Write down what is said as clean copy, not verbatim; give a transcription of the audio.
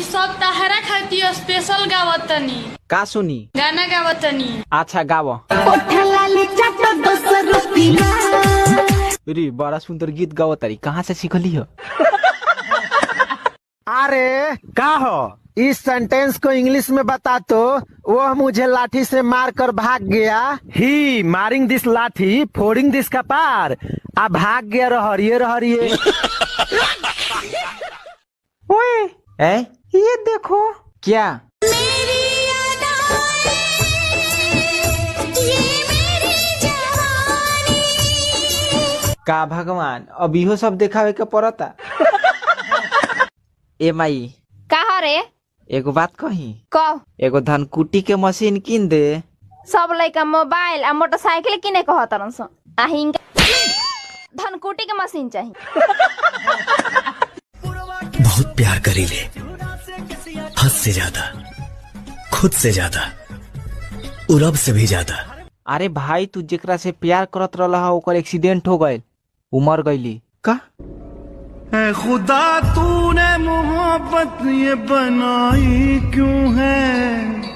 सब तहरा खातिर स्पेशल गावतनी। का सुनी? गाना गावतनी। अच्छा गाव। रे बड़ा सुंदर गीत गाव तारी, कहाँ से सीखली हो? अरे का हो, इस सेंटेंस को इंग्लिश में बता तो। वह मुझे लाठी से मारकर भाग गया। ही मारिंग दिस लाठी फोड़िंग दिस कपार। अब भाग गया रहरिये रहरिये। ओए ए ये देखो क्या का भगवान अब इहो सब देखावे के पड़ता। ए माई कहा रे? एगो बात कही, कह। एगो धनकुट्टी के मशीन किन दे। सब लइका मोबाइल आ मोटरसाइकिल किने कहतरन स, आ हिंगा धनकुट्टी के मशीन चाहिए। बहुत प्यार करीले, हद से ज्यादा, खुद से ज्यादा, और अब से भी ज्यादा। अरे भाई तू जेकरा से प्यार करत रहला ओकर एक्सीडेंट हो गए, उमर गईली का? खुदा तूने मोहब्बत ये बनाई क्यों है?